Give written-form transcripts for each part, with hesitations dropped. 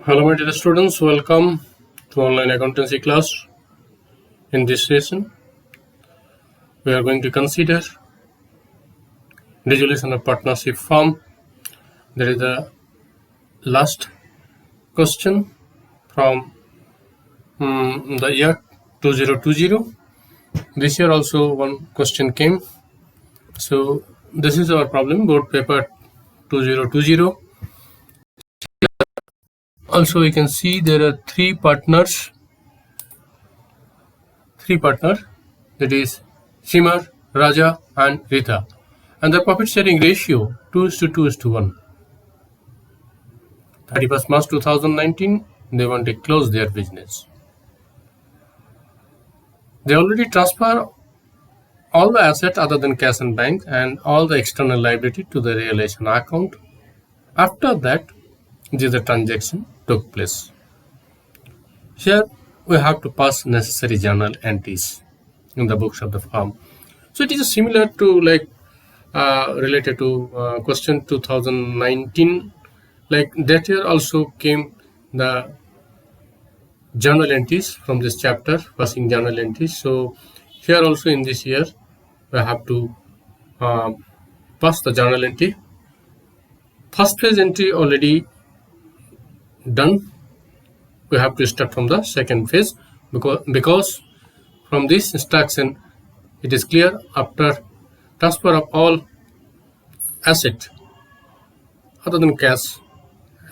Hello my dear students, welcome to online accountancy class. In this session, we are going to consider dissolution of partnership firm. There is the last question from the year 2020. This year also one question came. So this is our problem, board paper 2020. Also we can see there are three partners, that is Simar, Raja and Rita, and the profit sharing ratio 2:2:1. 31st March 2019, they want to close their business. They already transfer all the asset other than cash and bank and all the external liability to the realization account. After that, the transaction took place. Here we have to pass necessary journal entries in the books of the firm. So it is similar to related to question 2019. Like that year also came the journal entries from this chapter, passing journal entries. So here also in this year we have to pass the journal entry. First phase entry already done. We have to start from the second phase because from this instruction it is clear, after transfer of all asset other than cash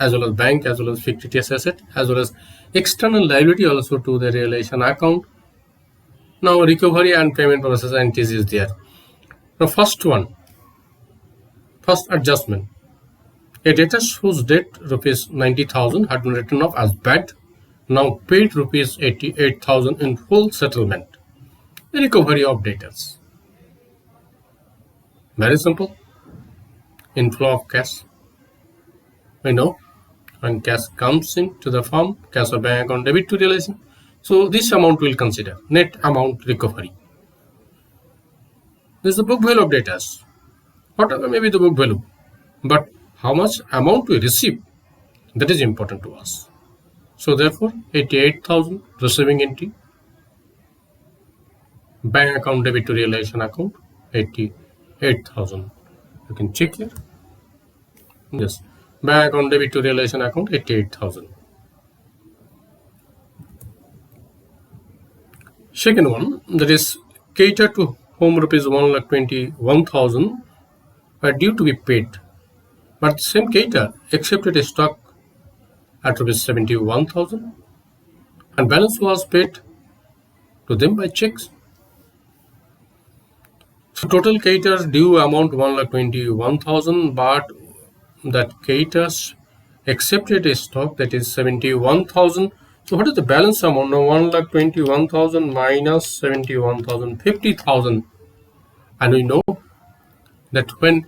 as well as bank as well as fictitious asset as well as external liability also to the realization account, now recovery and payment process entries is there. Now first adjustment, a debtor whose debt rupees 90,000 had been written off as bad, now paid rupees 88,000 in full settlement. The recovery of debtors. Very simple. Inflow of cash. We know when cash comes into the firm, cash or bank account debit to realization. So this amount we'll consider net amount recovery. This is the book value of debtors. Whatever may be the book value, but how much amount we receive, that is important to us. So therefore 88,000 receiving entry, bank account debit to realization account 88,000. You can check here. Yes, bank account debit to realization account 88,000. Second one, that is cater to whom rupees 1,21,000 are due to be paid, but the same cater accepted a stock at rupees 71,000 and balance was paid to them by checks. So total cater's due amount 1,21,000, but that caters accepted a stock that is 71,000. So what is the balance amount? Now 1,21,000 minus 71,000, 50,000. And we know that when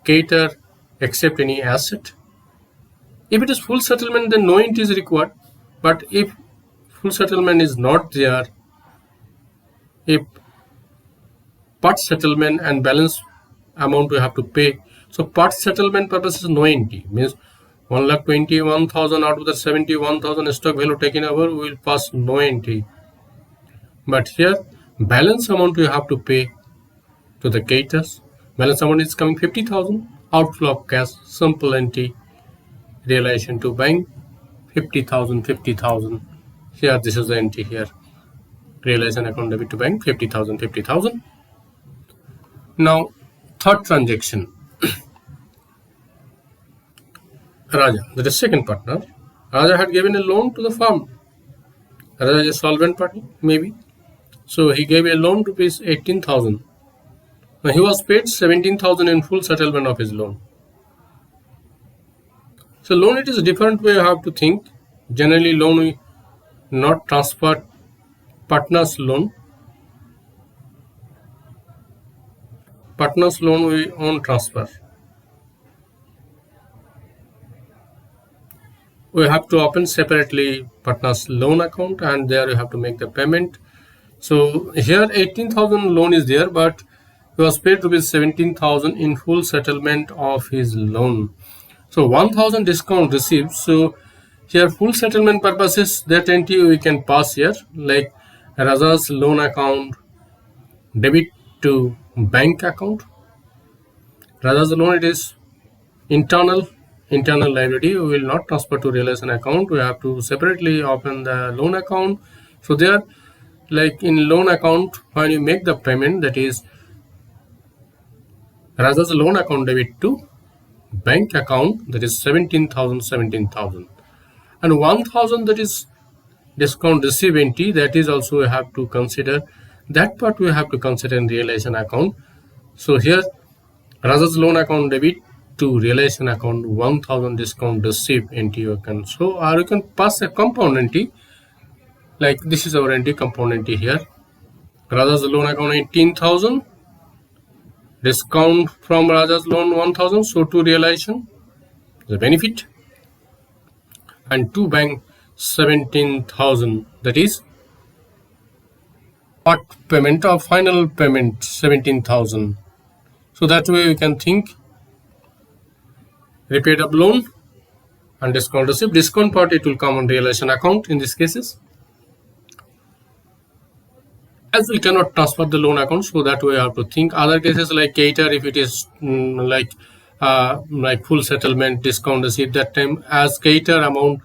cater accept any asset, if it is full settlement, then no entry is required. But if full settlement is not there, if part settlement and balance amount we have to pay, so part settlement purposes no entry, means 1,21,000 out of the 71,000 stock value taken over, we will pass no entry. But here balance amount we have to pay to the caters. Balance amount is coming 50,000, outflow of cash, simple entry, realization to bank 50,000, 50,000. Here this is the entry here, realization account debit to bank 50,000, 50,000. Now third transaction, Raja, that is second partner. Raja had given a loan to the firm. Raja is a solvent party, maybe. So he gave a loan to rupees 18,000. Now he was paid 17,000 in full settlement of his loan. So loan, it is a different way you have to think. Generally loan we not transfer, partners loan. Partners loan we own transfer. We have to open separately partners loan account and there you have to make the payment. So here 18,000 loan is there, but he was paid rupees 17,000 in full settlement of his loan. So 1,000 discount received. So Here full settlement purposes, that entity we can pass here, like Raja's loan account debit to bank account. Raja's loan, it is internal liability. We will not transfer to realization account. We have to separately open the loan account. So there, like in loan account, when you make the payment, that is Raja's loan account debit to bank account, that is 17,000, and 1,000, that is discount receive entity, that is also we have to consider. That part we have to consider in realization account. So here Raja's loan account debit to realization account 1,000 discount receive entity you can show, or you can pass a compound entity, like this is our entity, compound entity here. Raja's loan account 18,000, discount from Raja's loan 1,000, so to realization the benefit, and to bank 17,000, that is part payment or final payment 17,000. So that way we can think repaid of loan and discount received. Discount part, it will come on realization account in these cases, as we cannot transfer the loan account. So that way we have to think. Other cases like cater, if it is like full settlement discount received, that time as cater amount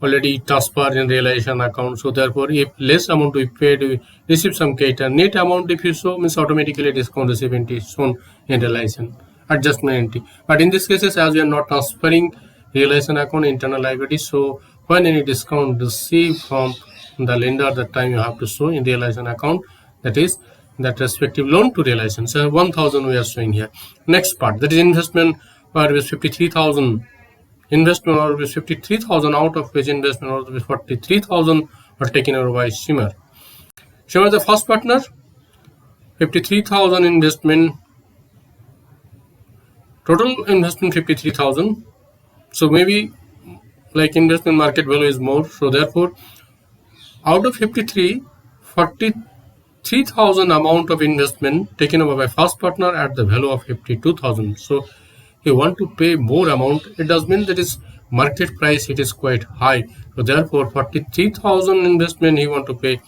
already transferred in realization account. So therefore, if less amount we paid, we receive some cater. Net amount if you show, means automatically discount receive entity is shown in realization adjustment entity. But in these cases, as we are not transferring realization account internal liability, so when any discount received from the lender, that time you have to show in realization account, that is that respective loan to realization. So 1,000 we are showing here. Next part, that is investment, where is 53,000. Investment or with 53,000, out of which investment or with 43,000 are taken over by Shimmer. Shimmer the first partner, 53,000 investment, total investment 53,000. So maybe like investment market value is more. So therefore, out of 53, 43,000 amount of investment taken over by first partner at the value of 52,000. So you want to pay more amount, it does mean that is market price, it is quite high. So therefore 43,000 investment, he want to pay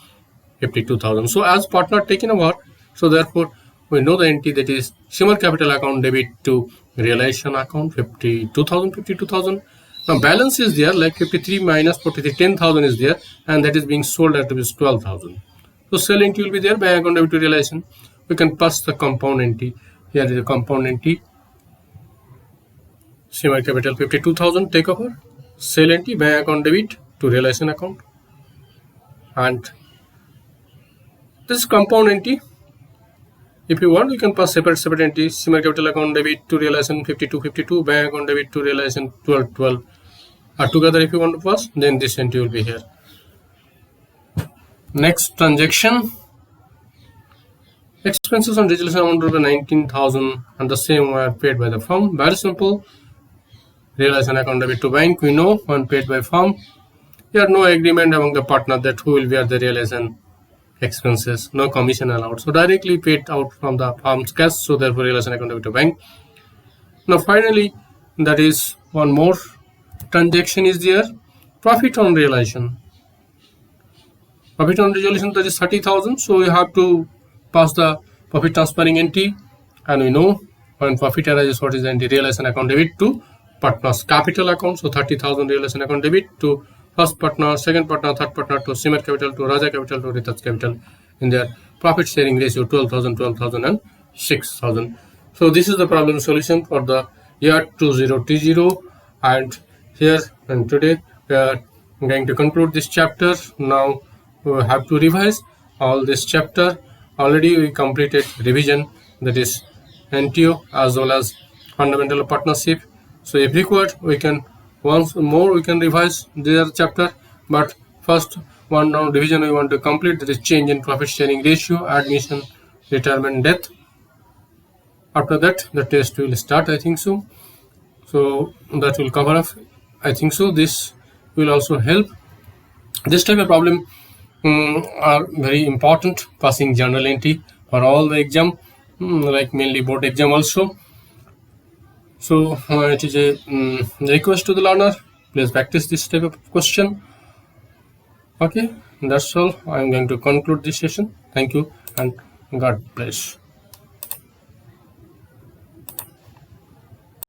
52,000. So as partner taken over, so therefore we know the entity, that is Shimmer capital account debit to realization account 52,000. Now balance is there, like 53 minus 43, 10,000 is there, and that is being sold at rupees 12,000. So sell entity will be there, bank account debit to realization. We can pass the compound entity. Here is the compound entity. Shimmer capital 52,000 take over, sell entity, bank account debit to realization account, and this compound entity, if you want, you can pass separate entity. Shimmer capital account debit to realization 52, bank account debit to realization 12. Together if you want to pass, then this entity will be here. Next transaction, expenses on resolution amount of 19,000, and the same were paid by the firm. Very simple. Realization account debit to bank, we know when paid by firm. There are no agreement among the partner that who will bear the realization expenses, no commission allowed. So directly paid out from the firm's cash. So therefore realization account debit to bank. Now finally, that is one more transaction is there. Profit on realization. Profit on resolution, that is 30,000. So we have to pass the profit transferring entity, and we know when profit arises, what is the entity? Realization account debit to partner's capital account. So 30,000 realization account debit to first partner, second partner, third partner, to Shimmer capital, to Raja capital, to Ritaj capital, in their profit sharing ratio 12,000 and 6,000. So this is the problem solution for the year 2020, and here and today we are going to conclude this chapter. Now we have to revise all this chapter. Already we completed revision, that is NTO as well as fundamental of partnership. So if required, we can once more we can revise their chapter, but first one now revision we want to complete, that is change in profit sharing ratio, admission, retirement, death. After that the test will start, I think so. So that will cover up, I think so. This will also help. This type of problem are very important, passing journal entry for all the exam, like mainly board exam also. So it is a request to the learner Please practice this type of question. Okay, that's all. I'm going to conclude this session. Thank you and God bless.